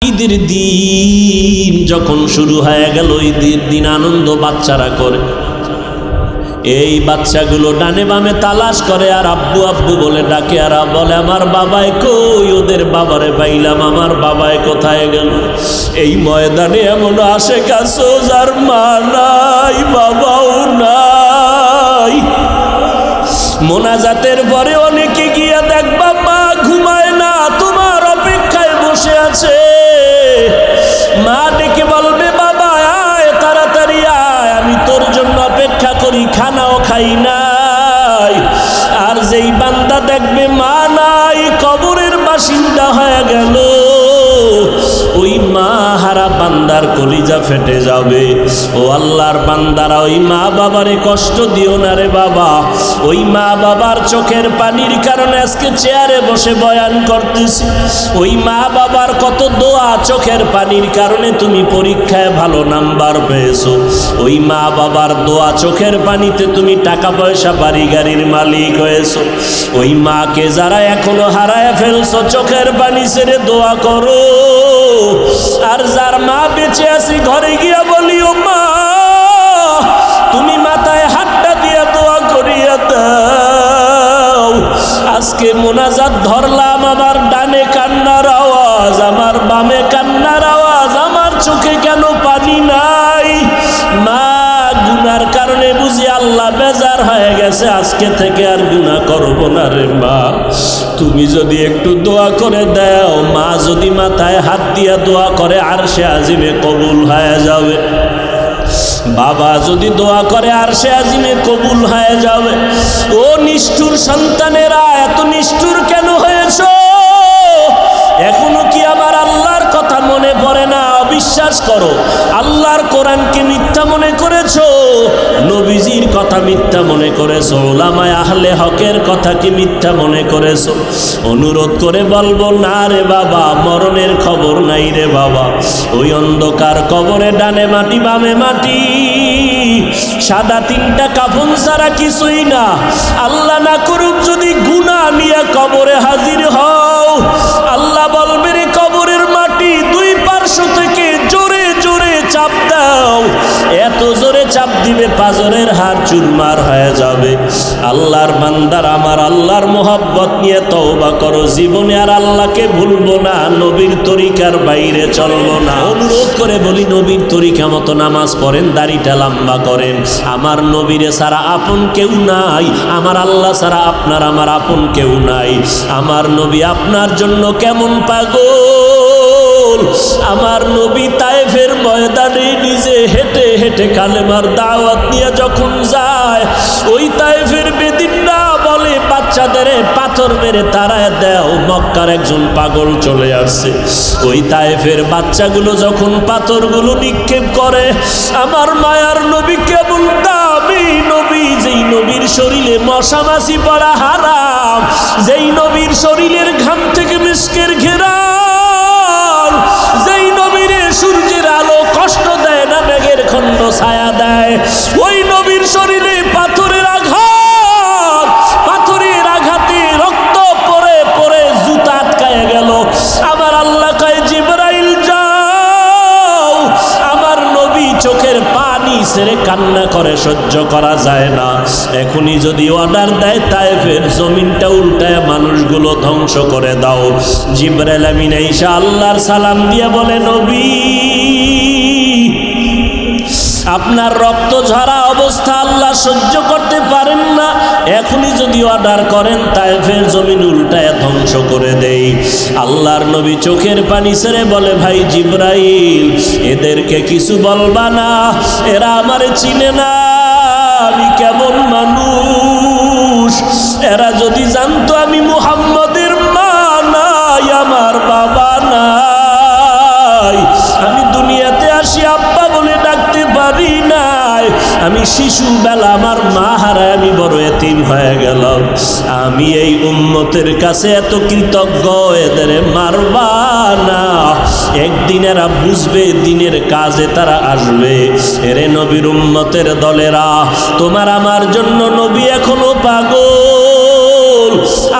ঈদের দিন যখন শুরু হয়ে গেল, ঈদের দিন আনন্দ বাচ্চারা করে। এই বাচ্চাগুলো ডানে বামে তালাশ করে আর আব্বু আব্বু বলে ডাকে, আর বলে আমার বাবাই কই, ওদের বাবারে পাইলাম, আমার বাবাই কোথায় গেল। এই ময়দানে এমন আসে কাছো যার মা নাই বাবাও নাই। মোনাজাতের পরে অনেকে গিয়ে দেখবা মা ঘুমায় না, তোমার অপেক্ষায় বসে আছে। মা ডেকে বলবে বাবা আয়, তাড়াতাড়ি আয়, আমি তোর জন্য অপেক্ষা করি, খানাও খাই নাই। আর যেই বান্দা দেখবে মা নাই, কবরের বাসিন্দা হয়ে গেল, ওই মা হারা বান্দার কলিজা ফেটে যাবে। ও আল্লাহর বান্দারা, ওই মা বাবারে কষ্ট দিও না রে বাবা। ওই মা বাবার চোখের পানির কারণে আজকে চেয়ারে বসে বয়ান করতেছি। ওই মা বাবার কত দোয়া, চোখের পানির কারণে তুমি পরীক্ষায় ভালো নাম্বার পেয়েছো। ওই মা বাবার দোয়া, চোখের পানিতে তুমি টাকা পয়সা বাড়ি গাড়ির মালিক হয়েছো। ওই মাকে যারা এখনো হারায় ফেলছো, চোখের পানি ছেড়ে দোয়া করো। আর যার মা বেঁচে আছে ঘরে গিয়া বলিও মা, তুমি মাথায় হাতটা দিয়া দোয়া করিয়া দাও। আজকে মোনাজাত ধরলাম, আমার ডানে কান্নার আওয়াজ, আমার বামে কান্নার আওয়াজ, আমার চোখে কেন পানি নাই? মা গুনার কারণে বুঝি আল্লাহ বেজার হয়ে গেছে, আজকে থেকে আর গুনাহ করব না রে মা। তুমি যদি একটু দোয়া করে দাও, মা যদি মাথায় হাত দিয়া দোয়া করে, আরশে আজিমে কবুল হয়ে যাবে। বাবা যদি দোয়া করে, আরশে আজিমে কবুল হয়ে যাবে। ও নিষ্ঠুর সন্তানেরা, এত নিষ্ঠুর কেন হয়েছ? এখনো কি আমার আল্লাহর কথা মনে পড়ে না? অবিশ্বাস করো, আল্লাহর কোরআনকে মিথ্যা মনে করেছো, নবীজির কথা মিথ্যা মনে করেছো, উলামায়ে আহলে হকের কথা কি মিথ্যা মনে করেছো? অনুরোধ করে বলবো না রে বাবা, মরণের খবর নাই রে বাবা। ওই অন্ধকার কবরে ডানে মাটি বামে মাটি, সাদা তিনটা কাফন ছাড়া কিছুই না। আল্লাহ না করুক যদি গুনাহ নিয়ে কবরে হাজির হও, আল্লাহ বলবে রে কবরের মাটি দুই পার্শ্ব থেকে জোরে জোরে চাপ দাও। এত জোরে চাপ দিবে পাজরের হাড় চুরমার হয়ে যাবে। আল্লাহর বান্দার, আমার আল্লাহর মোহাব্বত নিয়ে তওবা করো, জীবনে আর আল্লাহকে ভুলবো না, নবীর তরিকার বাইরে চলবো না। অনুরোধ করে বলি, নবীর তরিকা মতো নামাজ পড়েন, দাড়িটা লম্বা করেন। আমার নবীরে ছাড়া আপন কেউ নাই, আমার আল্লাহ ছাড়া আপনার আমার আপন কেউ নাই। আমার নবী আপনার জন্য কেমন পাগল। আমার নবী তায়েফের ময়দানে নিজে হেঁটে হেঁটে কালেমার দাওয়াত নিয়ে যখন যায়, ওই তায়েফের বেদিনরা বলে বাচ্চাদের পাথর মেরে তাড়ায় দাও, মক্কার একজন পাগল চলে আসছে। ওই তায়েফের বাচ্চাগুলো যখন পাথরগুলো নিক্ষেপ করে, আমার মায়ার নবী কেমন দামি নবী, যেই নবীর শরীরে মশা মাছি পড়া হারাম, যেই নবীর শরীরের ঘাম থেকে মিস্কের ঘেরান, যেই নবীরে সূর্যের আলো কষ্ট দেয় না, মেঘের খণ্ড ছায়া দেয়, ওই নবীর শরীরে পাথরের আঘাত, পাথরের আঘাতে রক্ত পড়ে পড়ে জুতা আটকায় গেল। আমার আল্লাহ কয় জিবরাইল যাও। আমার নবী চোখের পানি ছেড়ে কান্না করে, সহ্য করা যায় না। এখনই যদি অর্ডার দেয়, তায়েফের জমিনটা উল্টায় মানুষগুলো ধ্বংস করে দাও। জিবরাইল আমিন আইসা আল্লাহর সালাম দিয়ে বলে, নবী আপনার রক্ত ঝরা অবস্থা আল্লাহ সহ্য করতে পারেন না, এখনই যদি অর্ডার করেন তায়েফের জমিন উল্টায় ধ্বংস করে দেই। আল্লাহর নবী চোখের পানি ছেড়ে বলে, ভাই জিবরাইল এদেরকে কিছু বলবা না, এরা আমারে চিনে না, আমি কেমন মানুষ। এরা যদি জানতো আমি মুহাম্মদের মা নাই, আমার বাবা নাই, আমি দুনিয়াতে আসি আব্বা বলে ডাকতে পারি নাই, আমি শিশু বেলা আমার মা হারায় আমি বড় এতিম হয়ে গেলাম। আমি এই উম্মতের কাছে এত কৃতজ্ঞ, এদের মারবা না, একদিন এরা বুঝবে, দিনের কাজে তারা আসবে। এরে নবীর উম্মতের দলেরা, তোমার আমার জন্য নবী এখনো পাগল।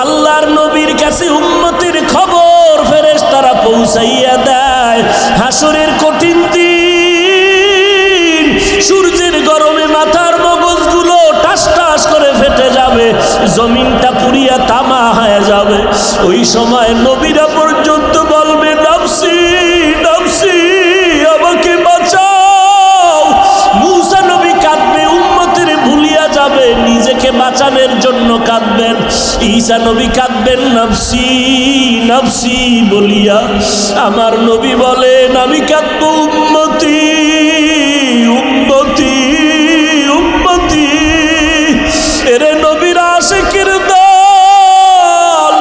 আল্লাহর নবীর কাছে উম্মতের খবর ফেরেশতারা পৌঁছাইয়া দেয়, হাসরের কঠিন দিন, সূর্যের গরমে মাথার মগজগুলো টাস টাস করে ফেটে যাবে, জমিনটা পুড়িয়া তামা হয়ে যাবে। ওই সময় নবীরা পর্যন্ত বলবে নফসি নফসি, আমাকে বাঁচাও। মূসা নবী কাঁদবে, উম্মতের ভুলিয়া যাবে, নিজেকে বাঁচানোর জন্য কাঁদবেন। ঈসা নবী কাঁদবেন নফসি নফসি বলিয়া। আমার নবী বলেন আমি কাঁদব উম্মতি উম্মতি উম্মতি। এরে নবীর আশিকের দল,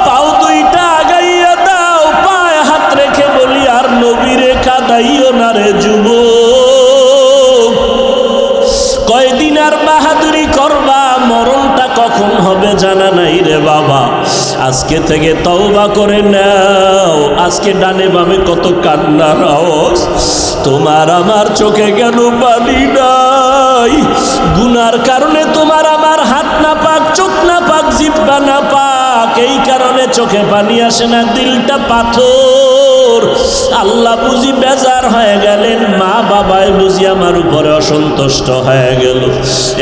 পাও দুইটা আগাইয়া দাও, পায়ে হাত রেখে বলি আর নবীরে কাঁদাইও না রে যুবক। কয়দিন আর বাহাদুরি করবা, মরণটা কখন হবে জানা নাই রে বাবা। আজকে থেকে তওবা করে নাও। আজকে ডানে বামে কত কান্নার আওয়াজ, তোমার আমার চোখে কেন পানি নাই? গুনার কারণে তোমার আমার হাত না পাক, চোখ না পাক, জিহ্বা না পাক, এই কারণে চোখে পানি আসে না, দিলটা পাথর। আল্লাহ বুঝি বেজার হয়ে গেলেন, মা বাবায় বুঝি আমার উপরে অসন্তুষ্ট হয়ে গেল।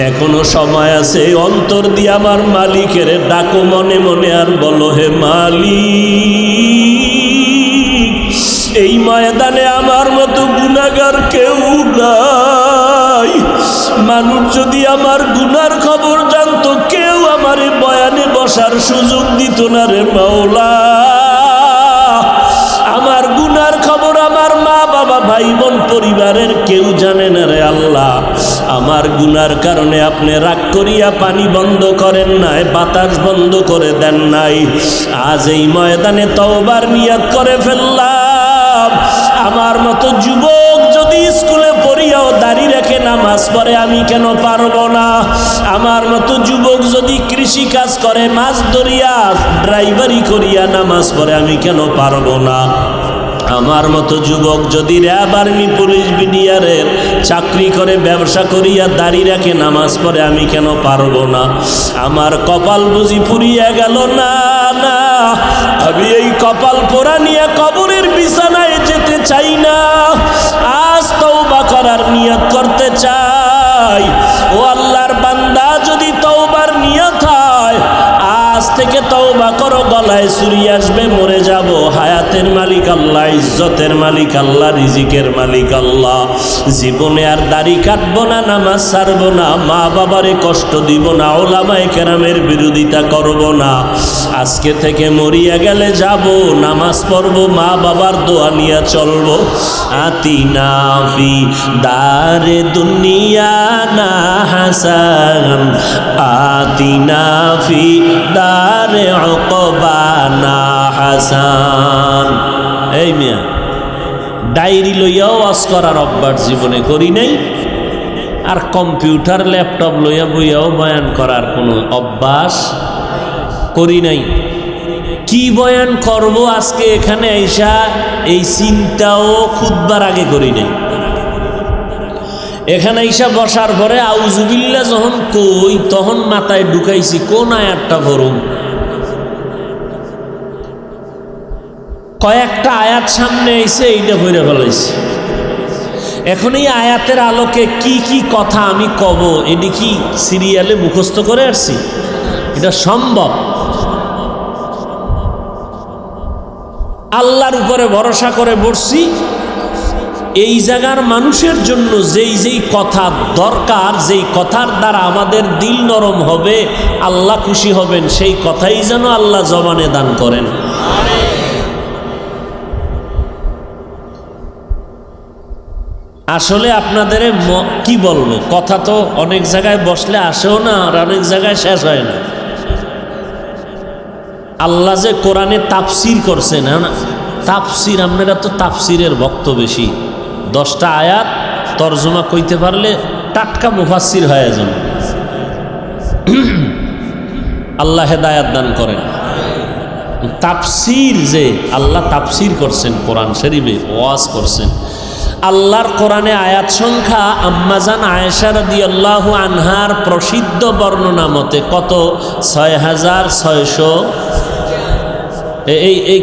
এখনো সময় আছে, অন্তর দিয়ে আমার মালিকের ডাকো মনে মনে, আর বলো হে মালিক, এই ময়দানে আমার মতো গুনাহগার কেউ নাই। মানুষ যদি আমার গুনার খবর জানতো, কেউ আমার বয়ানে বসার সুযোগ দিত না রে মাওলা। আমার গুনার খবর আমার মা বাবা ভাই বোন পরিবারের কেউ জানে না রে আল্লাহ। আমার গুনার কারণে আপনি রাগ করিয়া পানি বন্ধ করেন নাই, বাতাস বন্ধ করে দেন নাই। আজ এই ময়দানে তওবার নিয়ত করে ফেললাম। আমার মতো যুবক যদি স্কুলে পড়িয়াও দাড়ি রেখে নামাজ পড়ে, আমি কেন পারবো না? আমার মতো যুবক যদি কৃষি কাজ করে, মাছ ধরিয়া ড্রাইভারি করিয়া নামাজ পড়ে, আমি কেন পারবো না? আমার মতো যুবক যদি র্যাব আর্মি পুলিশ বিডিআরের চাকরি করে, ব্যবসা করিয়া দাড়ি রাখে, নামাজ পড়ে, আমি কেন পারবো না? আমার কপাল বুঝি পুড়িয়া গেল না? না, আমি এই কপাল পোড়া নিয়ে কবরের বিছানায় যেতে চাই না। আজ তওবা করার নিয়ত করতে চাই। ও আল্লাহর বান্দা, যদি তওবার নিয়ত হয়, আজ থেকে তওবা করো। গলায় ছুরি আসবে, মরে যাব, হায়াতের মালিক আল্লাহ, ইজ্জতের মালিক আল্লাহ, রিজিকের মালিক আল্লাহ। জীবনে আর দাড়ি কাটবো না, নামাজ ছাড়বো না, মা বাবারে কষ্ট দিব না, ওলামায়ে কেরামের বিরোধিতা করব না। আজকে থেকে মরিয়া গেলে যাব, নামাজ পড়বো, মা বাবার দোয়া নিয়ে চলবো। আতিনা ফি দারে দুনিয়া না হাসান, আতিনা ফি দারে উকবা না হাসান। এই মিয়া, ডায়েরি লইয়াও ওয়াজ করার অভ্যাস জীবনে করি নাই, আর কম্পিউটার ল্যাপটপ লইয়া বইয়াও বয়ান করার কোনো অভ্যাস করি নাই। কি বয়ান করব আজকে এখানে আইসা, এই চিন্তাও খুতবার আগে করি নাই। এখানে আইসা বসার পরে আউযুবিল্লাহ যখন কই, তখন মাথায় ঢুকাইছি কোন আয়াতটা পড়ুম। কয়েকটা আয়াত সামনে আইছে, এইটা পড়ে ফেলাইছি। এখন এই আয়াতের আলোকে কি কি কথা আমি কব, এটি কি সিরিয়ালে মুখস্থ করে আসছি? এটা সম্ভব? আল্লাহর উপরে ভরসা করে বসছি। এই জায়গার মানুষের জন্য যেই যেই কথা দরকার, যেই কথার দ্বারা আমাদের দিল নরম হবে, আল্লাহ খুশি হবেন, সেই কথাই যেন আল্লাহ জবানে দান করেন। আসলে আপনাদের কি বলবো, কথা তো অনেক জায়গায় বসলে আসেও না, আর অনেক জায়গায় শেষ হয় না। আল্লাহ যে কোরআনে তাফসির করছেন, তাফসির, আপনারা তো তাফসিরের ভক্ত বেশি। 10টা আয়াত তরজমা কইতে পারলে টাটকা মুফাসসির হয়ে যান। আল্লাহ হেদায়াত দান করেন। তাফসির, যে আল্লাহ তাফসির করছেন, কোরআন শরীফে ওয়াজ করছেন। আল্লাহর কোরআনে আয়াত সংখ্যা আম্মাজান আয়েশা রাদিয়াল্লাহু আনহার প্রসিদ্ধ বর্ণনা মতে কত? 6600। এই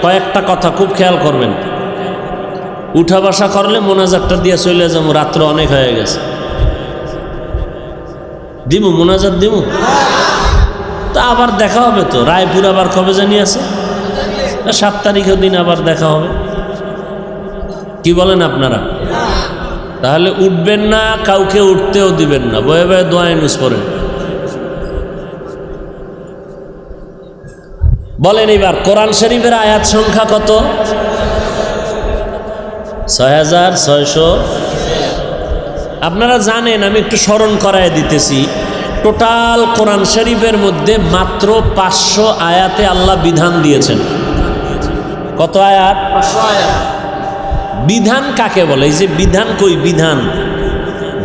কয়েকটা কথা খুব খেয়াল করবেন। উঠা বসা করলে মোনাজাতটা দিয়ে চলে যাবো, রাত্র অনেক হয়ে গেছে। দিমু মোনাজাত দিমু, তা আবার দেখা হবে তো। রায়পুর আবার কবে জানি আছে, 7 তারিখের দিন আবার দেখা হবে। কি বলেন আপনারা? তাহলে উঠবেন না, কাউকে উঠতেও দিবেন না, বয়ে বয়ে দোয়া ইউনুস পড়েন। বলেন এবার কোরআন শরীফের আয়াত সংখ্যা কত? 6600। আপনারা জানেন, আমি একটু স্মরণ করায় দিতেছি, টোটাল কোরআন শরীফের মধ্যে মাত্র 500 আয়াতে আল্লাহ বিধান দিয়েছেন। কত আয়াত? 500 আয়াত। বিধান কাকে বলে? এই যে বিধান, কই বিধান?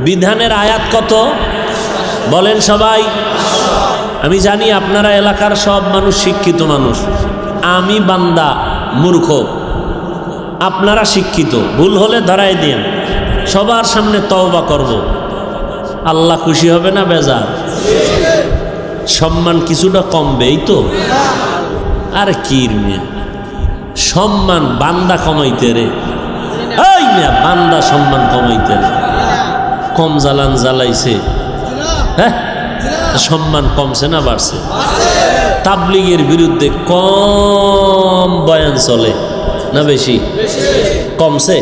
বিধানের আয়াত কত বলেন সবাই? আমি জানি আপনারা এলাকার সব মানুষ শিক্ষিত মানুষ, আমি বান্দা মূর্খ, আপনারা শিক্ষিত। ভুল হলে ধরাই দিন, সবার সামনে তওবা করব। আল্লাহ খুশি হবে না বেজার? সম্মান কিছুটা কমবে, এই তো। আর কি মিয়া সম্মান বান্দা কমাইতে রে, এই মিয়া বান্দা সম্মান কমাইতে রে, কম জ্বালান জ্বালাইছে, হ্যাঁ সম্মান কমছে না বাড়ছে? তাবলীগের বিরুদ্ধে কম বয়ান চলে না বেশি? কমছে।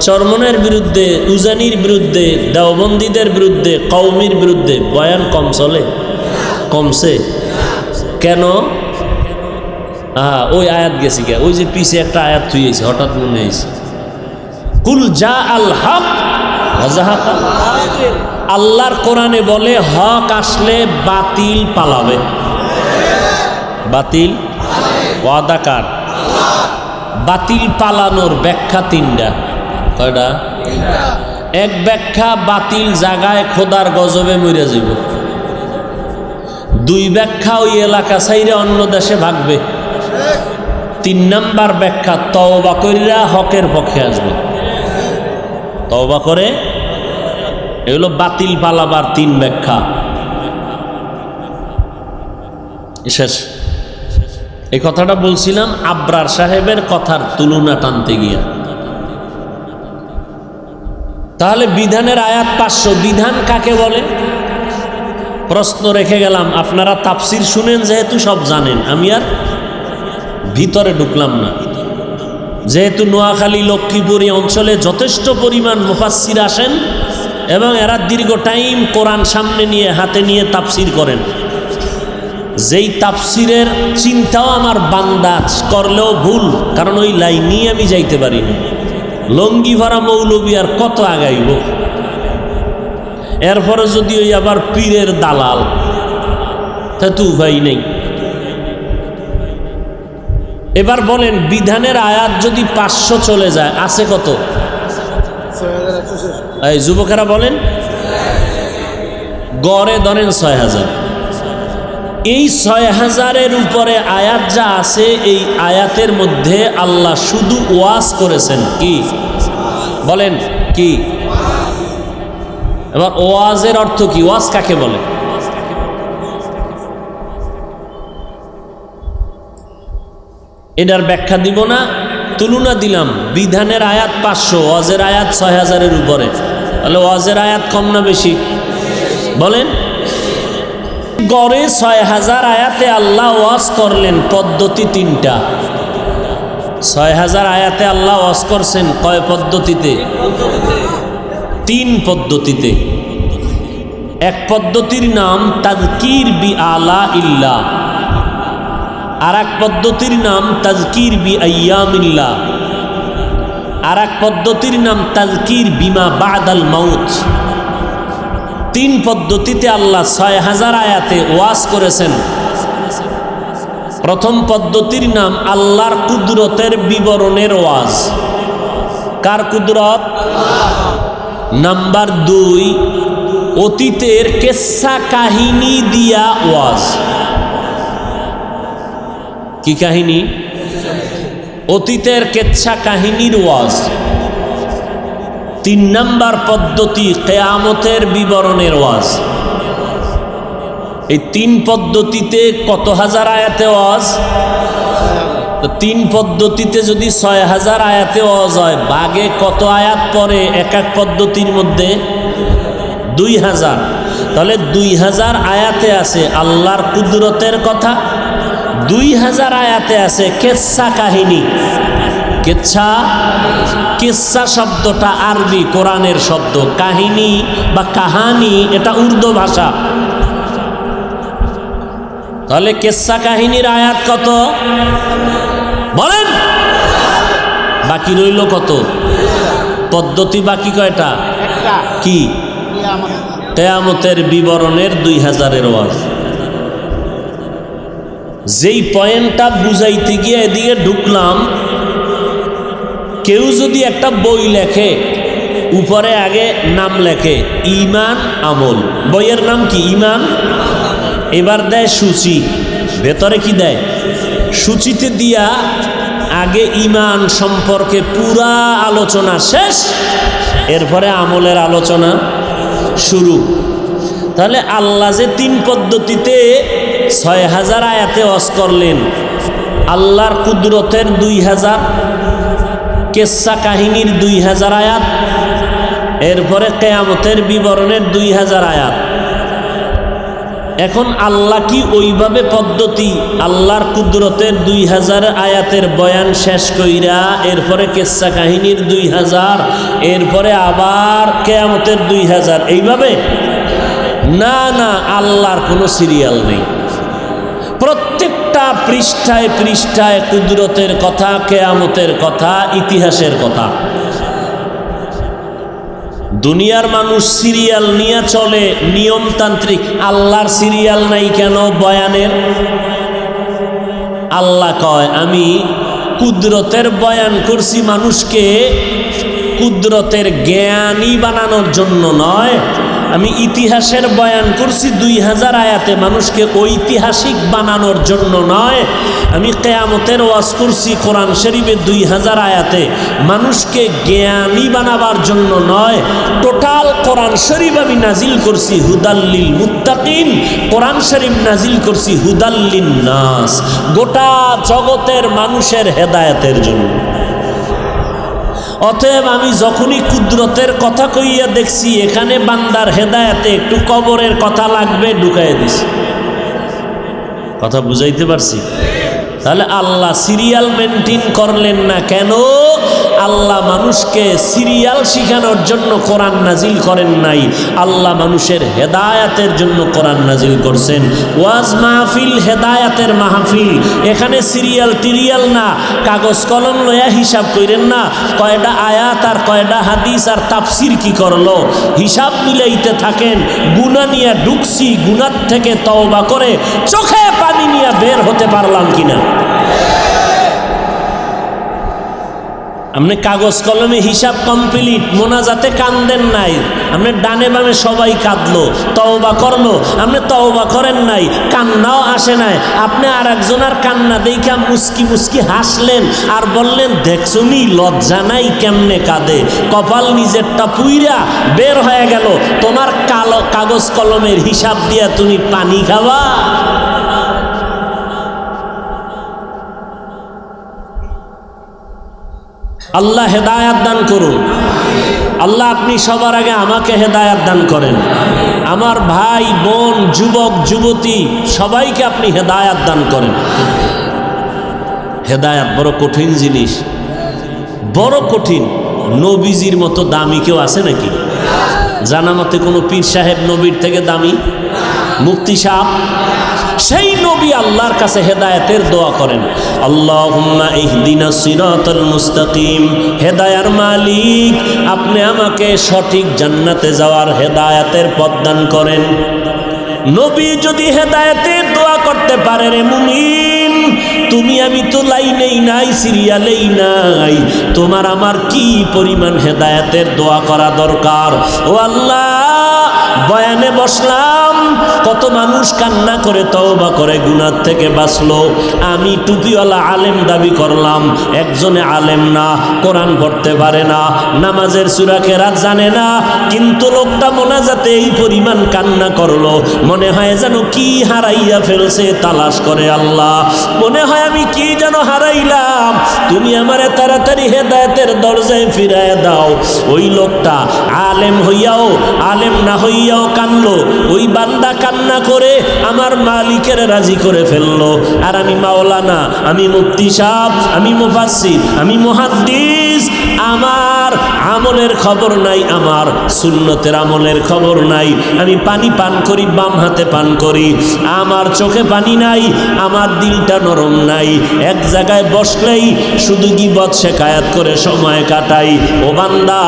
চরমনের বিরুদ্ধে, উজানির বিরুদ্ধে, দেওবন্দীদের বিরুদ্ধে, কওমির বিরুদ্ধে বয়ান কম চলে? কমছে। কেন? ওই আয়াত গেছি কে, ওই যে পিছে একটা আয়াত থুইয়েছে, হঠাৎ মনে হয়েছে, কুল জা আল হক আল্লাহর কোরআনে বলে হক আসলে বাতিল পালাবে। বাতিল ওয়াদা কার? বাতিল পালানোর ব্যাখ্যা 3টা। কয়টা? এক ব্যাখ্যা, বাতিল জাগায় খোদার গজবে মরে যাব। 2 ব্যাখ্যা, ওই এলাকা ছাইরে অন্য দেশে ভাগবে। 3 নাম্বার ব্যাখ্যা, তওবা কইরা হকের পক্ষে আসবে। তওবা করে, এগুলো বাতিল পালাবার 3 ব্যাখ্যা। শেষ। এই কথাটা বলছিলাম আবরার সাহেবের কথার তুলনা টানতে গিয়া। তাহলে বিধানের আয়াত 500। বিধান কাকে বলে? প্রশ্ন রেখে গেলাম। আপনারা তাফসির শুনেন যেহেতু সব জানেন, আমি আর ভিতরে ঢুকলাম না। যেহেতু নোয়াখালী লক্ষ্মীপুর এই অঞ্চলে যথেষ্ট পরিমাণ মুফাসসির আসেন এবং এরা দীর্ঘ টাইম কোরআন সামনে নিয়ে হাতে নিয়ে তাফসির করেন, যেই তাফসিরের চিন্তাও আমার বান্দা করলেও ভুল, কারণ ওই লাইন নিয়ে আমি যাইতে পারি না। লঙ্গি ভরা মৌলবী আর কত আগাইব? এরপরে যদি ওই আবার পীরের দালাল, তা তো উপায় নেই। এবার বলেন, বিধানের আয়াত যদি 500 চলে যায়, আছে কত? এই যুবকেরা বলেন, গড়ে ধরেন 6000। এই 6000-এর উপরে আয়াত যা আছে, এই আয়াতের মধ্যে আল্লাহ শুধু ওয়াজ করেছেন। কি বলেন? কি? এবার ওয়াজের অর্থ কি? ওয়াজ কাকে বলে? এটার ব্যাখ্যা দিব না, তুলনা দিলাম। বিধানের আয়াত 500, ওয়াজের আয়াত 6000-এর উপরে। তাহলে ওয়াজের আয়াত কম না বেশি? বলেন। গড়ে 6000 আয়াতে আল্লাহ ওয়াজ করলেন, পদ্ধতি 3টা। 6000 আয়াতে আল্লাহ ওয়াজ করছেন কয় পদ্ধতিতে? 3 পদ্ধতিতে। এক পদ্ধতির নাম তাযকির বি আলা ইল্লাহ, আর এক পদ্ধতির নাম তাযকির বি আইয়ামিল্লাহ, আর এক পদ্ধতির নাম তাযকির বিমা বাদাল মাউত। 3 পদ্ধতিতে আল্লাহ 6000 আয়াতে ওয়াজ করেছেন। প্রথম পদ্ধতির নাম আল্লাহর কুদরতের বিবরণের ওয়াজ। কার কুদরত? নাম্বার 2, অতীতের কিসসা কাহিনী দিয়া ওয়াজ। কি কাহিনী? অতীতের কিসসা কাহিনীর ওয়াজ। 3 নাম্বার পদ্ধতি কিয়ামতের বিবরণের ওয়াজ। এই 3 পদ্ধতিতে কত হাজার আয়াতে ওয়াজ? তো 3 পদ্ধতিতে যদি 6000 আয়াতে ওয়াজ হয়, বাগে কত আয়াত পরে এক এক পদ্ধতির মধ্যে? 2000। তাহলে 2000 আয়াতে আছে আল্লাহর কুদরতের কথা, 2000 আয়াতে আছে কিসসা কাহিনী। কিসসা শব্দটা আরবি কোরআনের শব্দ, কাহিনী বা কাহানি এটা উর্দু ভাষা। তাহলে কিসসা কাহিনীর আয়াত কত বলেন? বাকি রইল কত? পদ্ধতি বাকি কয়টা? কি? কিয়ামতের বিবরণের 2000-এর ওয়াজ। যেই পয়েন্টটা বুঝাইতে গিয়ে এদিকে ঢুকলাম, কেউ যদি একটা বই লেখে, উপরে আগে নাম লেখে ঈমান আমল, বইয়ের নাম কি? ঈমান। এবার দেয় সূচি, ভেতরে কি দেয়? সূচিতে দিয়া আগে ঈমান সম্পর্কে পুরা আলোচনা শেষ, এরপরে আমলের আলোচনা শুরু। তাহলে আল্লাহ যে 3 পদ্ধতিতে 6000 আয়াতে ওয়াজ করলেন, আল্লাহর কুদরতের 2000, কিসসা কাহিনীর 2000 আয়াত, এরপরে কিয়ামতের বিবরণের 2000 আয়াত। এখন আল্লাহ কি ওইভাবে পদ্ধতি আল্লাহর কুদরতের 2000 আয়াতের বয়ান শেষ কইরা এরপরে কিসসা কাহিনীর 2000, এরপরে আবার কিয়ামতের 2000 এইভাবে? না না, আল্লাহর কোনো সিরিয়াল নেই। প্রত্যেকটা পৃষ্ঠায় পৃষ্ঠায় কুদরতের কথা, কিয়ামতের কথা, ইতিহাসের কথা। দুনিয়ার মানুষ সিরিয়াল নিয়ে চলে, নিয়মতান্ত্রিক। আল্লাহর সিরিয়াল নাই কেন বয়ানের? আল্লাহ কয় আমি কুদরতের বয়ান করছি মানুষকে কুদরতের জ্ঞানী বানানোর জন্য নয়, আমি ইতিহাসের বয়ান করছি 2000 আয়াতে মানুষকে ঐতিহাসিক বানানোর জন্য নয়, আমি কিয়ামতের ওয়াজ করছি কোরআন শরীফে 2000 আয়াতে মানুষকে জ্ঞানী বানাবার জন্য নয়। টোটাল কোরআন শরীফ আমি নাজিল করছি হুদাল্লিল মুত্তাকিন, কোরআন শরীফ নাজিল করছি হুদাল্লিন নাস, গোটা জগতের মানুষের হেদায়েতের জন্য। অতএব আমি যখনই কুদরতের কথা কইয়া দেখছি এখানে বান্দার হেদায়েতে একটু কবরের কথা লাগবে, ঢুকাইয়া দিছি। কথা বুঝাইতে পারছি? তাহলে আল্লাহ সিরিয়াল মেনটেন করলেন না কেন? আল্লাহ মানুষকে সিরিয়াল শিখানোর জন্য কোরআন নাজিল করেন নাই, আল্লাহ মানুষের হেদায়াতের জন্য কোরআন নাজিল করছেন। ওয়াজ মাহফিল হেদায়াতের মাহফিল, এখানে সিরিয়াল টিরিয়াল না, কাগজ কলম লইয়া হিসাব কইরেন না কয়টা আয়াত আর কয়টা হাদিস আর তাফসির কি করলো, হিসাব মিলাইতে থাকেন। গুনাহ নিয়ে ঢুকছি, গুনাহ থেকে তওবা করে চোখে পানি নিয়ে বের হতে পারলাম কিনা? আপনি কাগজ কলমে হিসাব কমপ্লিট, মোনাজাতে কান্দেন নাই, আপনি ডানে বামে সবাই কাঁদলো, তওবা করলো, আপনি তওবা করেন নাই, কান্নাও আসে নাই, আপনি আর একজনের কান্না দেখা মুস্কি মুস্কি হাসলেন আর বললেন দেখছনি লজ্জা নাই কেমনে কাঁদে, কপাল নিজেরটা পুইরা বের হয়ে গেল, তোমার কালো কাগজ কলমের হিসাব দিয়া তুমি পানি খাবা? আল্লাহ হেদায়াত দান করুন। আল্লাহ আপনি সবার আগে আমাকে হেদায়াত দান করেন, আমার ভাই বোন যুবক যুবতী সবাইকে আপনি হেদায়াত দান করেন। হেদায়াত বড় কঠিন জিনিস, বড় কঠিন। নবীজির মতো দামি কেউ আছে নাকি? জানা মতে কোনো পীর সাহেব নবীর থেকে দামি? মুফতি সাহেব? সেই নবী আল্লাহর কাছে হেদায়েতের দোয়া করেন, আল্লাহুম্মা ইহদিনাস সিরাতাল মুস্তাকিম, হেদায়ার মালিক আপনি আমাকে সঠিক জান্নাতে যাওয়ার হেদায়েতের পথ দান করেন। নবী যদি হেদায়েতের দোয়া করতে পারে রে মুমিন, তুমি আমি তো লাইনেই নাই, সিরিয়ালেই নাই, তোমার আমার কি পরিমাণ হেদায়েতের দোয়া করা দরকার। ও আল্লাহ, বয়ানে বসলাম, কত মানুষ কান্না করে তওবা করে গুনাহ থেকে বাঁচলো। আমি টুপিওয়ালা আলেম দাবি করলাম, একজনে আলেম না, কোরআন পড়তে পারে না, নামাজের সূরা কেরাত জানে না, কিন্তু লোকটা মোনাজাতে এই পরিমাণ কান্না করলো, মনে হয় যেন কি হারাইয়া ফেলছে, তালাশ করে আল্লাহ, মনে হয় আমি কি যেন হারাইলাম, তুমি আমারে তাড়াতাড়ি হেদায়েতের দরজায় ফিরায় দাও। ওই লোকটা আলেম হইয়াও আলেম না হইয়াও কানলো। ওই বান্দা কান্না করে আমার মালিকের রাজি করে ফেললো। আর আমি মাওলানা, আমি মুফতি সাহেব, আমি মুফাসসির, আমি মুহাদ্দিস, আমার আমলের খবর নাই, আমার সুন্নতের আমলের খবর নাই। আমি পানি পান করি, বাম হাতে পান করি, আমার চোখে পানি নাই, আমার দিলটা নরম নাই, এক জায়গায় বসলেই শুধু গীবত শিকায়াত করে সময় কাটাই। ও বান্দা,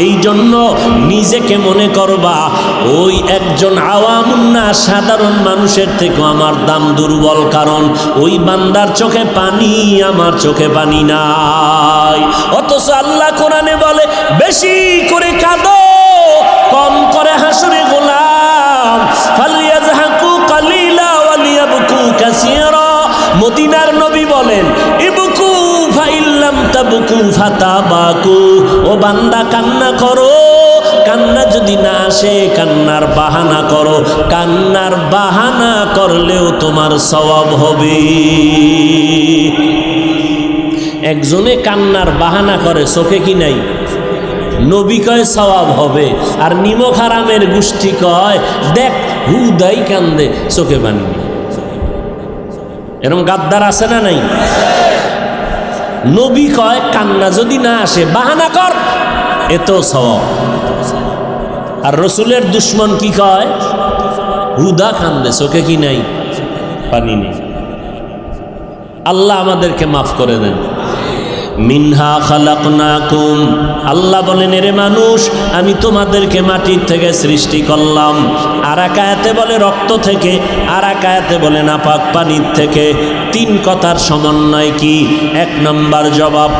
এই জন্য নিজেকে মনে করবা ওই একজন আওয়ামুন্না সাধারণ মানুষের থেকে আমার দাম দুর্বল, কারণ ওই বান্দার চোখে পানি, আমার চোখে পানি নাই। অথচ আল্লাহ কোরআনে বলে বেশি করে কাঁদো, কম করে হাসরে গোলাম, ফালিয়াজহাকু কালিলা ওয়ালিয়াবকু কাসীরা। মদিনার নবী বলেন ইবকু ফাইল্লাম তাবকু ফাতাবাকু। ও বান্দা কান্না করো, কান্না যদি না আসে কান্নার বাহানা করো, কান্নার বাহানা করলেও তোমার সওয়াব হবে। একজনে কান্নার বাহানা করে, চোখে কি নাই, নবী কয় সওয়াব হবে, আর নিমক হারামের গোষ্ঠী কয় দেখ হুদাই কান্দে চোখে পানি। এরকম গাদ্দার আছে না নাই? নবী কয় কান্না যদি না আসে বাহানা কর, এতো সওয়াব। আর রসুলের দুশ্মন কি কয়, হুদা কান্দে চোখে কি নাই, পানি নেই। আল্লাহ আমাদেরকে মাফ করে দেন। মিনহা খালাকনাকুম, আল্লাহ বলেন এরে মানুষ আমি তোমাদেরকে মাটির থেকে সৃষ্টি করলাম। আর এক আয়াতে বলে রক্ত থেকে, আর এক আয়াতে বলে নাপাক পানির থেকে। তিন কথার সমন্বয় কি? এক নম্বর জবাব,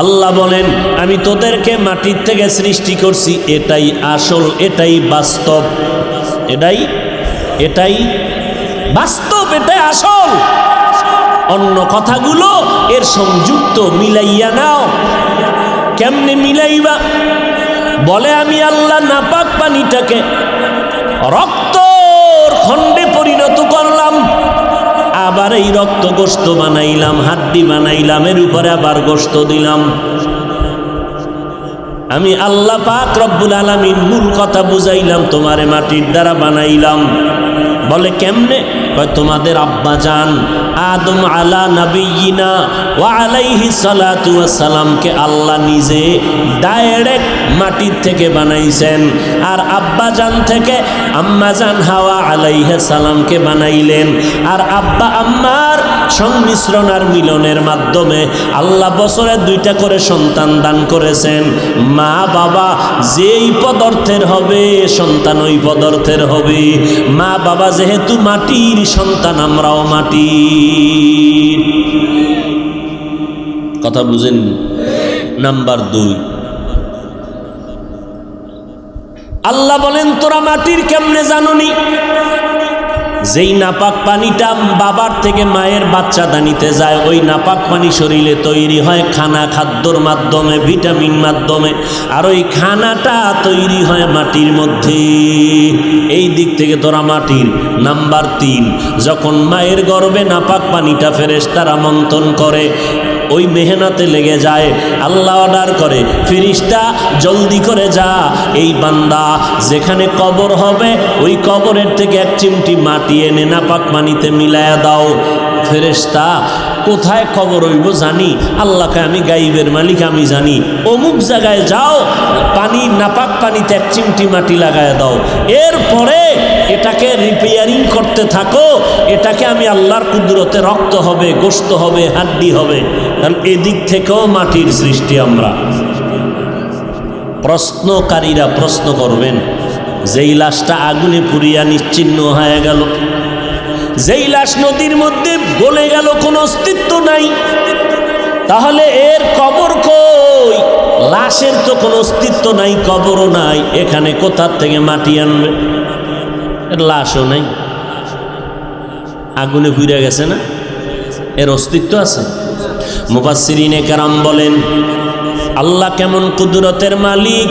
আল্লাহ বলেন আমি তোদেরকে মাটির থেকে সৃষ্টি করছি, এটাই আসল, এটাই বাস্তব, এটাই বাস্তব, এটাই আসল। অন্য কথাগুলো এর সংযুক্ত, মিলাইয়া নাও। কেমনে মিলাইবা? বলে আমি আল্লাহ নাপাক পানিটাকে রক্তর খণ্ডে পরিণত করলাম, আবার এই রক্ত গোশত বানাইলাম, হাড্ডি বানাইলাম, এর উপরে আবার গোশত দিলাম। আমি আল্লাহ পাক রব্বুল আলামিন মূল কথা বুঝাইলাম, তোমারে মাটির দ্বারা বানাইলাম। বলে কেমনে? তোমাদের আব্বা জান আদম আলা নবিয়িনা ওয়া আলাইহি সালাতু ওয়াস সালামকে আল্লাহ নিজে ডাইরেক্ট মাটির থেকে বানাইছেন, আর আব্বা জান থেকে আম্মা জান হাওয়া আলাইহিস সালামকে বানাইলেন। আর আব্বা আম্মার সংমিশ্রণ আর মিলনের মাধ্যমে আল্লাহ বছরে 2টা করে সন্তান দান করেছেন। মা বাবা যেই পদার্থের হবে সন্তান ওই পদার্থের হবে। মা বাবা যেহেতু মাটির সন্তান, আমরাও মাটির। কথা বুঝেন? নাম্বার 2, আল্লাহ বলেন তোরা মাটির কেমনে জানুনি? যেই নাপাক পানিটা বাবার থেকে মায়ের বাচ্চা দানিতে যায়, ওই নাপাক পানি শরীরে তৈরি হয় খাদ্যর মাধ্যমে, ভিটামিন মাধ্যমে, আর ওই খানাটা তৈরি হয় মাটির মধ্যে। এই দিক থেকে তোরা মাটির। নাম্বার 3, যখন মায়ের গর্ভে নাপাক পানিটা ফেরেশতারা মন্থন করে, ওই মেহনতে লেগে যায়, আল্লাহ অর্ডার করে ফেরেশতা জলদি করে যা, এই বান্দা যেখানে কবর হবে ওই কবরের থেকে 1 চিমটি মাটি এনে নাপাক পানিতে মিলায়া দাও। ফেরেশতা কোথায় কবর হইব জানি, আল্লাহকে আমি গাইবের মালিক আমি জানি, অমুক জায়গায় যাও, পানি নাপাক পানিতে 1 চিমটি মাটি লাগায় দাও, এরপরে এটাকে রিপেয়ারিং করতে থাকো, এটাকে আমি আল্লাহর কুদরতে রক্ত হবে, গোশত হবে, হাড্ডি হবে। কারণ এদিক থেকেও মাটির সৃষ্টি আমরা। প্রশ্নকারীরা প্রশ্ন করবেন, যেই লাশটা আগুনে পুড়িয়া নিশ্চিহ্ন হয়ে গেল, যেই লাশ নদীর মধ্যে গলে গেল, কোনো অস্তিত্ব নাই, তাহলে এর কবর কই? লাশের তো কোনো অস্তিত্ব নাই, কবরও নাই, এখানে কোথা থেকে মাটি আনবে? এর লাশও নাই, আগুনে পুড়ে গেছে না, এর অস্তিত্ব আছে? মুফাসসিরিনে কেরাম বলেন আল্লাহ কেমন কুদরতের মালিক।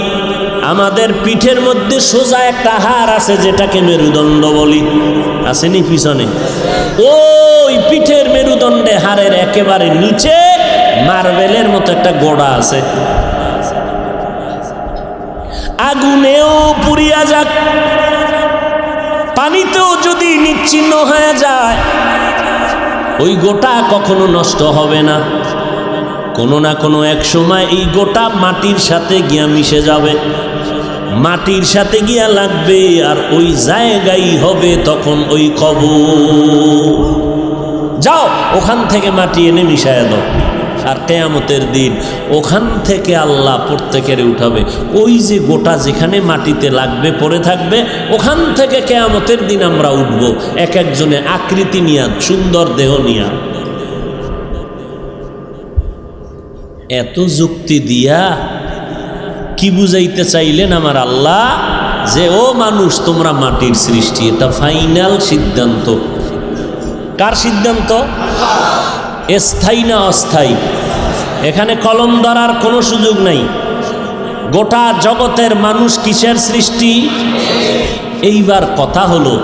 আমাদের পিঠের মধ্যে সোজা একটা হাড় আছে যেটাকে মেরুদণ্ড বলি, আসেনি পিছনে? ওই পিঠের মেরুদণ্ডে হাড়ের একেবারে নিচে মার্বেলের মতো একটা গোড়া আছে। আগুনেও পুড়িয়া যাক, পানিতেও যদি নিচ্ছিন্ন হয়ে যায়, ওই গোটা কখনো নষ্ট হবে না। কোনো না কোনো এক সময় এই গোটা মাটির সাথে গিয়া মিশে যাবে, মাটির সাথে গিয়া লাগবে, আর ওই জায়গায় হবে তখন ওই কবর। যাও ওখান থেকে মাটি এনে মিশায় দাও, আর কিয়ামতের দিন ওখান থেকে আল্লাহ প্রত্যেকের উঠাবে। ওই যে গোটা যেখানে মাটিতে লাগবে পড়ে থাকবে, ওখান থেকে কিয়ামতের দিন আমরা উঠবো, এক একজনে আকৃতি নিয়া, সুন্দর দেহ নিয়া। এত যুক্তি দিয়া কি বুঝাইতে চাইলেন আমার আল্লাহ? যে ও মানুষ, তোমরা মাটির সৃষ্টি। এটা ফাইনাল সিদ্ধান্ত। কার সিদ্ধান্ত? স্থায়ী না অস্থায়ী, এখানে কলম ধরার কোনো সুযোগ নাই। গোটা জগতের মানুষ কিসের সৃষ্টি? এইবার কথা হলো,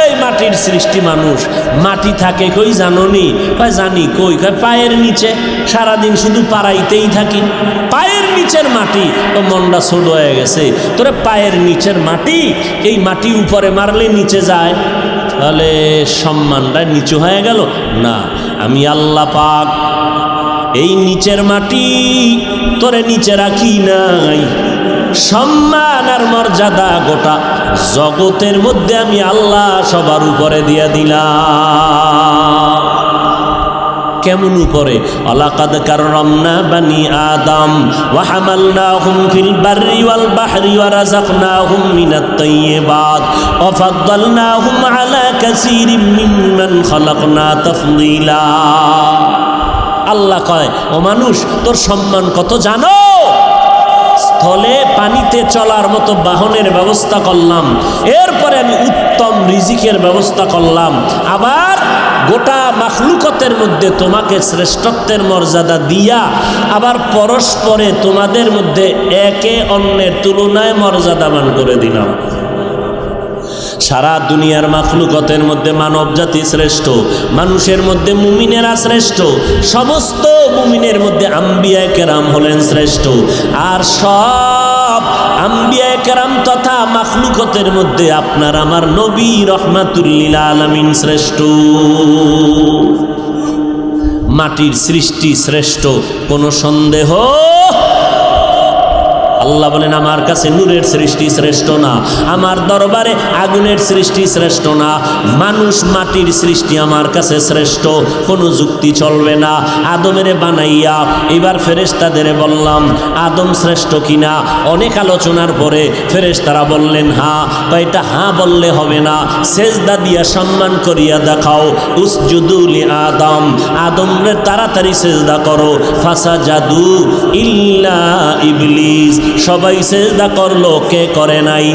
এই মাটির সৃষ্টি মানুষ, মাটি থাকে কই জানোনি? কয় জানি। কই? কয় পায়ের নিচে, সারাদিন শুধু পাড়াইতেই থাকি। পায়ের নিচের মাটি, তো মনটা ছোট হয়ে গেছে। তোরে পায়ের নিচের মাটি, এই মাটি উপরে মারলে নিচে যায়, তাহলে সম্মানটা নিচু হয়ে গেল না। আমি আল্লাহ পাক এই নিচের মাটি তোরে নিচে রাখি নাই, সম্মান আর মর্যাদা গোটা জগতের মধ্যে আমি আল্লাহ সবার উপরে দিয়া দিলাম। কেমন উপরে? আলাকাদ কাররামনা বানি আদম ওয়া হামালনাহুম ফিল বাররি ওয়াল বাহরি ওয়া রাযাকনাহুম মিনাত তাইয়্যিবাত ওয়া ফাদ্দালনাহুম আলা কাসীরিম মিম্মান খালাকনা তাফদীলা। আল্লাহ কয়, ও মানুষ, তোর সম্মান কত জানো? স্থলে পানিতে চলার মতো বাহনের ব্যবস্থা করলাম, এরপরে আমি উত্তম রিজিকের ব্যবস্থা করলাম, আবার গোটা মাখলুকতের মধ্যে তোমাকে শ্রেষ্ঠত্বের মর্যাদা দিয়া আবার পরস্পরে তোমাদের মধ্যে একে অন্যের তুলনায় মর্যাদাবান করে দিলাম। সারা দুনিয়ার মাখলুকতের মধ্যে মানব জাতি শ্রেষ্ঠ, মানুষের মধ্যে মুমিনেরা শ্রেষ্ঠ, সমস্ত মুমিনের মধ্যে আম্বিয়া কেরাম হলেন শ্রেষ্ঠ, আর সব আম্বিয়া কেরাম তথা মাখলুকতের মধ্যে আপনার আমার নবী রহমাতুল্লিল আলামিন শ্রেষ্ঠ। মাটির সৃষ্টি শ্রেষ্ঠ, কোনো সন্দেহ? আল্লাহ বলেন আমার কাছে নূরের সৃষ্টি শ্রেষ্ঠ না, আমার দরবারে আগুনের সৃষ্টি শ্রেষ্ঠ না, মানুষ মাটির সৃষ্টি আমার কাছে শ্রেষ্ঠ, কোনো যুক্তি চলবে না। আদমেরে বানাইয়া এবার ফেরেশতাদের বললাম আদম শ্রেষ্ঠ কিনা, অনেক আলোচনার পরে ফেরেশতারা বললেন হ্যাঁ। এটা হ্যাঁ বললে হবে না, সেজদা দিয়া সম্মান করিয়া দেখাও। উসজুদু লি আদম, আদমের তাড়াতাড়ি সেজদা করো। ফাসাজাদু ইল্লা ইবলিস, সবাই সেজদা করলো, কে করে নাই?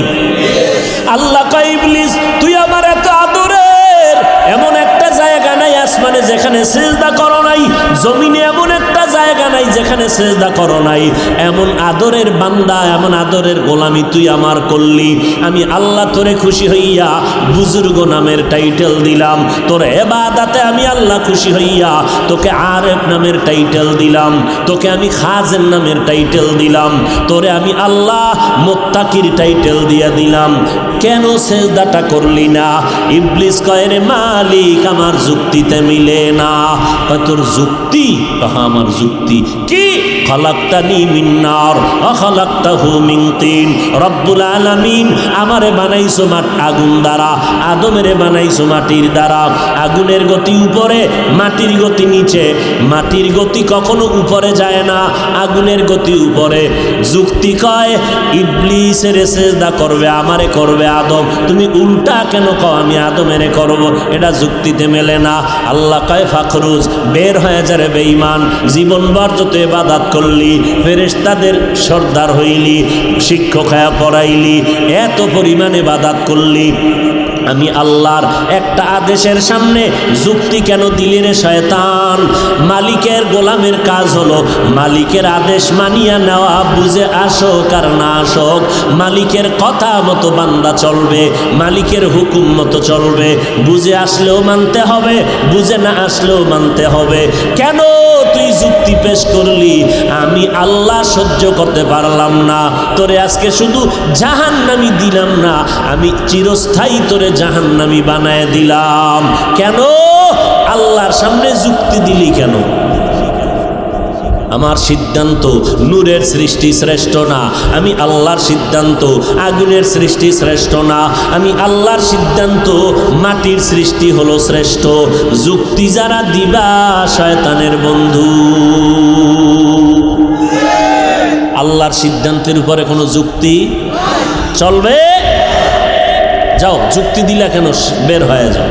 আল্লাহ কয় ইবলিস, তুই আমার এত আদরের, এমন একটা জায়গা নাই আসমানে যেখানে সেজদা করো নাই, জমিনে এমন একটা জায়গা নাই যেখানে সেজদা করো নাই। এমন আদরের বান্দা, এমন আদরের গোলামি তুই আমার করলি, আমি আল্লাহ তোরে খুশি হইয়া বুজুর্গ নামের টাইটেল দিলাম। তোর ইবাদতে আমি আল্লাহ খুশি হইয়া তোকে আরেফ নামের টাইটেল দিলাম, তোকে আমি খাজেন নামের টাইটেল দিলাম, তোরে আমি আল্লাহ মুত্তাকির টাইটেল দিয়া দিলাম। কেন সেজদাটা করলি না? ইবলিস কয় রে মালিক, আমার যুক্তিতে মিলে না। তোর যুক্তি? আমার যুক্তি কি? খালাকতানি মিন নার ওয়া খালাকতাহু মিন তিন। রব্বুল আলামিন আমারে বানাইছো আগুন দ্বারা, আদমেরে বানাইছো মাটির দ্বারা। আগুনের গতি উপরে, মাটির গতি নিচে। মাটির গতি কখনো উপরে যায় না, আগুনের গতি উপরে। যুক্তি কয় ইবলিসের সেজদা করবে, আমারে করবে আদম, তুমি উল্টা কেন কও আমি আদমেরে করব? এটা যুক্তিতে মেলে না। আল্লাহ কয় ফাখরুজ, বের হয়ে যা রে বেঈমান, জীবন দেওয়ার যত ইবাদত করলি, ফেরেশতাদের সর্দার হইলি, শিক্ষক হয়ে পড়াইলি, এত পরিমাণ ইবাদত করলি, আমি আল্লাহর একটা আদেশের সামনে যুক্তি কেন দিলি রে শয়তান? মালিকের গোলামের কাজ হলো মালিকের আদেশ মানিয়া নেওয়া, বুঝে আসুক আর না আসুক মালিকের কথা মতো বান্দা চলবে, মালিকের হুকুম মতো চলবে, বুঝে আসলেও মানতে হবে, বুঝে না আসলেও মানতে হবে। কেন তুই যুক্তি পেশ করলি? আমি আল্লাহ সহ্য করতে পারলাম না, তোরে আজকে শুধু জাহান্নামী দিলাম না, আমি চিরস্থায়ী তোরে জাহান্নামী বানায় দিলাম। কেন আল্লাহর সামনে যুক্তি দিলি কেন? আমার সিদ্ধান্ত নূরের সৃষ্টি শ্রেষ্ঠ না, আমি আল্লাহর সিদ্ধান্ত আগুনের সৃষ্টি শ্রেষ্ঠ না, আমি আল্লাহর সিদ্ধান্ত মাটির সৃষ্টি হলো শ্রেষ্ঠ। যুক্তি যারা দিবা শয়তানের বন্ধু। আল্লাহর সিদ্ধান্তের উপরে কোনো যুক্তি চলবে? যাও, যুক্তি দিলা কেন? বের হয়ে যাও।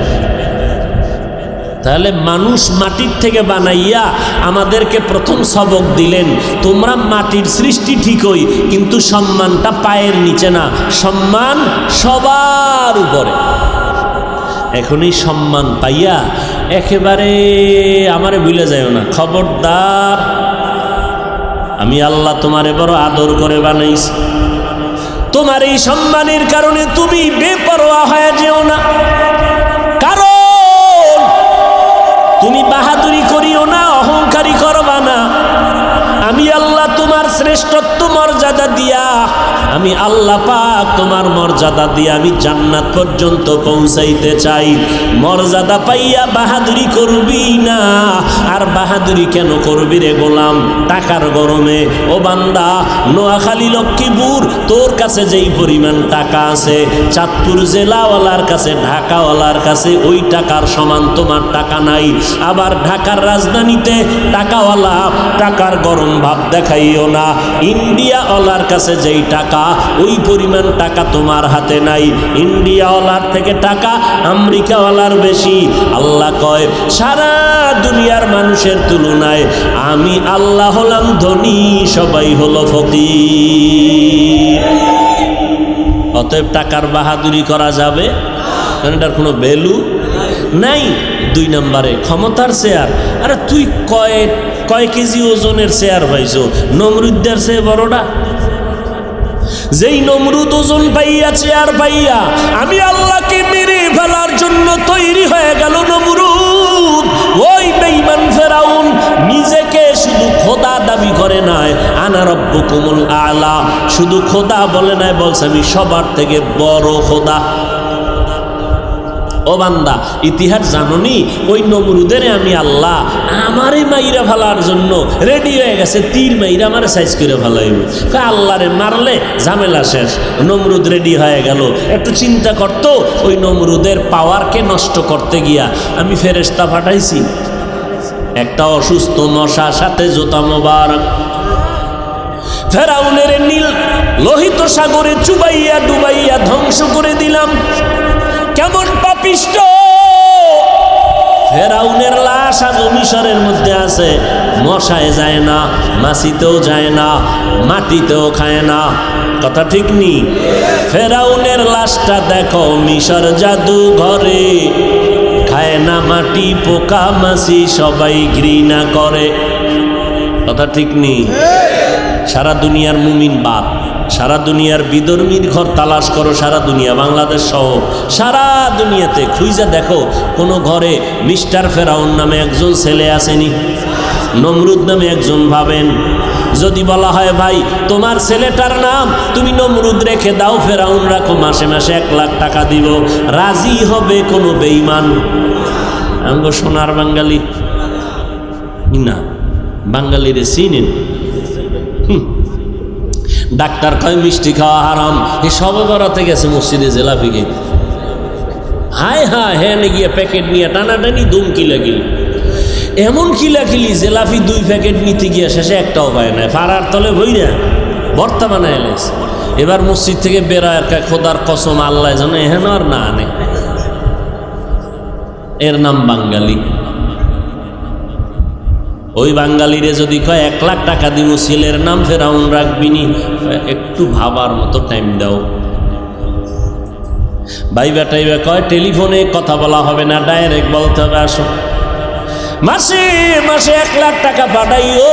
তাহলে মানুষ মাটির থেকে বানাইয়া আমাদেরকে প্রথম সবক দিলেন, তোমরা মাটির সৃষ্টি ঠিকই, কিন্তু সম্মানটা পায়ের নিচে না, সম্মান সবার উপরে। এখন এই সম্মান পাইয়া একেবারে আমারে ভুলে যাইও না, খবরদার। আমি আল্লাহ তোমারে বড় আদর করে বানাইছি, তোমার এই সম্মানের কারণে তুমি বেপরোয়া হয়ে যেও না, কারণ তুমি বাহাদুরি করিও না, অহংকারী করবা না। আমি আল্লাহ তোমার শ্রেষ্ঠত্ব মর্যাদা দিয়া, আমি আল্লাহ পাক তোমার মর্যাদা দিয়া আমি জান্নাত পর্যন্ত পৌঁছাইতে চাই। মর্যাদা পাইয়া বাহাদুরি করবি না। আর বাহাদুরি কেন করবি রে গোলাম? টাকার গরমে। ও বান্দা, নোয়াখালী লক্ষ্মীপুর তোর কাছে যেই পরিমাণ টাকা আছে, চাঁদপুর জেলাওয়ালার কাছে, ঢাকাওয়ালার কাছে ওই টাকার সমান তোমার টাকা নাই। আবার ঢাকার রাজধানীতে টাকাওয়ালা, টাকার গরম ভাব দেখাইও না। ইন্ডিয়াওয়ালার কাছে যেই টাকা, ওই পরিমাণ টাকা তোমার হাতে নাই। ইন্ডিয়াওয়ালার থেকে টাকা আমেরিকাওয়ালার বেশি। আল্লাহ কয়, সারা দুনিয়ার মানুষের তুলনায় আমি আল্লাহ হলাম ধনী, সবাই হলো ফকির। অতএব টাকার বাহাদুরি করা যাবে, কারণ এটার কোনো ভ্যালু নাই। 2 নম্বরে ক্ষমতার শেয়ার। আরে তুই কয় কেজি ওজনের শেয়ার পাইছো? নমরুদ্দের চেয়ে বড়টা। যেই নমরুদ ওজন পাইয়া, চেয়ার পাইয়া, আমি আল্লাহকে মেরে ফেলার জন্য তৈরি হয়ে গেল নমরুদ। ওই বেঈমান ফেরাউন নিজেকে শুধু খোদা দাবি করে নাই, আনা রব্বুকুমুল আলা, শুধু খোদা বলে নাই, বলছে আমি সবার থেকে বড় খোদা। ও বান্দা, ইতিহাস জানোনি? ওই নমরুদের আমি আল্লাহ আমারে মাইরা ফেলার জন্য রেডি হয়ে গেছে, তীর মাইরা আমারে সাইজ করে ফেলাইব। আল্লাহরে মারলে ঝামেলা শেষ। নমরুদ রেডি হয়ে গেল। একটু চিন্তা করতো, ওই নমরুদের পাওয়ারকে নষ্ট করতে গিয়া আমি ফেরেশতা পাঠাইছি। একটা অসুস্থ মশা, সাথে জোতা মোবারক। ফেরাউনের নীল লোহিত সাগরে চুবাইয়া ডুবাইয়া ধ্বংস করে দিলাম। কেমন পাপিষ্ট! ফেরাউনের লাশ আজ মিশরের মধ্যে আছে। মশায় যায় না, মাছিতেও যায় না, মাটিতেও খায় না। কথা ঠিক নি? ফেরাউনের লাশটা দেখো মিশর জাদু ঘরে, খায় না মাটি, পোকা মাছি সবাই ঘৃণা করে। কথা ঠিক নি? সারা দুনিয়ার মুমিন বাপ, সারা দুনিয়ার বিধর্মীর ঘর তালাশ করো, সারা দুনিয়া, বাংলাদেশ সহ সারা দুনিয়াতে খুঁজে দেখো, কোনো ঘরে মিস্টার ফেরাউন নামে একজন ছেলে আসেনি? নমরুদ নামে একজন ভাবেন। যদি বলা হয় ভাই তোমার ছেলেটার নাম তুমি নমরুদ রেখে দাও, ফেরাউন রাখো, মাসে মাসে 1 লাখ টাকা দিব, রাজি হবে কোনো বেঈমান? আমগো সোনার বাঙালি না, বাঙালিরে চিনেন? ডাক্তার কয় মিষ্টি খাওয়া হারাম, এ সবে বরাতে গেছে মসজিদে জেলাপি খেতে। হায় হায়, হ্যাঁ গিয়ে প্যাকেট নিয়ে টানাটানি দুম কিলাকিলি, এমন কিলাকিলি জেলাপি 2 প্যাকেট নিতে গিয়ে শেষে একটাও পায় না, ফাড়ার তলে ভইরা ভর্তা বানায় এলেছে। এবার মসজিদ থেকে বেরোয়, খোদার কসম আল্লাহ জানে এহেন আর না আনে। এর নাম বাঙালি। ওই বাঙালিরে যদি কয় 1 লাখ টাকা দিব ছেলের নাম ফেরাউন রাখবিনি, একটু ভাবার মতো টাইম দাও। ভাইবা টাইবা কয় টেলিফোনে কথা বলা হবে না, ডাইরেক্ট বলতে হবে আসো। মাসে মাসে 1 লাখ টাকা পাঠাইও,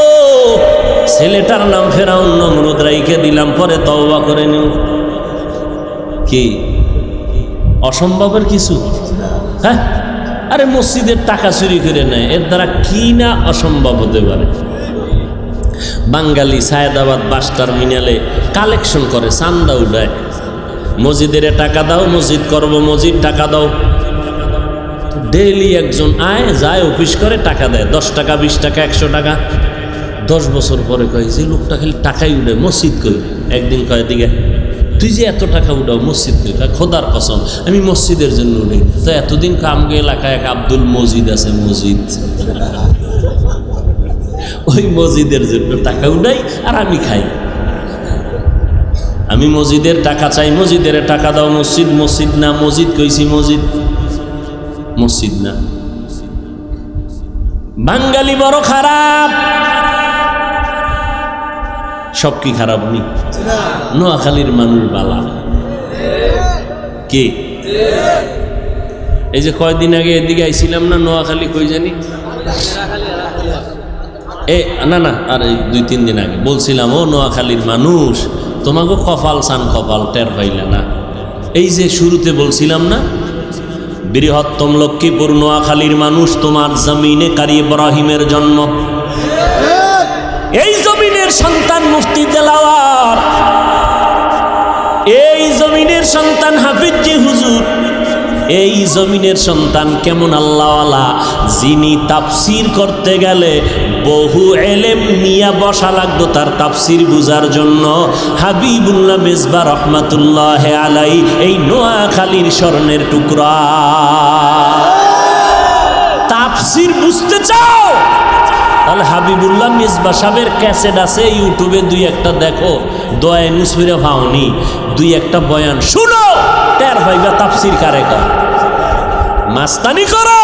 ছেলেটার নাম ফেরাউন নমরুদ রাইখে দিলাম, পরে তওবা করে নিও। কি অসম্ভবের কিছু? হ্যাঁ, আরে মসজিদের টাকা চুরি করে নেয়, এর দ্বারা কি না অসম্ভব হতে পারে। বাঙালি সায়েদাবাদ বাস টার্মিনালে কালেকশন করে, চান্দা উঠায়, মসজিদের টাকা দাও, মসজিদ করব, মসজিদ টাকা দাও। ডেইলি একজন আয় যায়, অফিস করে, টাকা দেয়, 10 টাকা 20 টাকা 100 টাকা। 10 বছর পরে কয় যে লোকটা খালি টাকাই উঠে, মসজিদ কই? একদিন কয় দিকে তুই যে এত টাকা উঠাও মসজিদ কই? খোদার কসম আমি মসজিদের জন্য উঠি। তো এতদিন কামগে এলাকায় এক আব্দুল মজিদ আছে, মসজিদ, ওই মসজিদের জন্য টাকা উঠাই আর আমি খাই। আমি মসজিদের টাকা চাই, মসজিদের টাকা দাও। মসজিদ মসজিদ না, মসজিদ কইছি, মসজিদ মসজিদ না। বাঙালি বড় খারাপ। সব কি খারাপ নি? নোয়াখালীর মানুষ বালা। কে এই যে কয়দিন আগে এদিকে আইছিলাম না, নোয়াখালী কই জানি, না না আর 2-3 দিন আগে বলছিলাম, ও নোয়াখালীর মানুষ তোমাকে কপাল সান কপাল, টের পাইলে না? এই যে শুরুতে বলছিলাম না, বৃহত্তম লক্ষ্মীপুর নোয়াখালীর মানুষ, তোমার জমিনে কারি ইব্রাহিমের জন্ম। এই জমিনের সন্তান মুফতি দেলাওয়ার, এই জমিনের সন্তান হাফিজি হুজুর, এই জমিনের সন্তান কেমন আল্লাহওয়ালা, যিনি তাফসির করতে গেলে বহু এলেম নিয়ে বসা লাগতো তার তাফসির বুঝার জন্য। হাবিবুল্লাহ মেজবা রহমাতুল্লাহ আলাই, এই নোয়াখালীর স্বর্ণের টুকরা। তাফসির বুঝতে চাও তাহলে হাবিবুল্লাহ মেজবা সাহেবের ক্যাসেট আছে ইউটিউবে, 2-1টা দেখো। দোয়া নুসফিরে ভাওনি, 2-1টা বয়ান শুনো, টের পাইবা তাফসির কারে কয়। মাস্তানি করো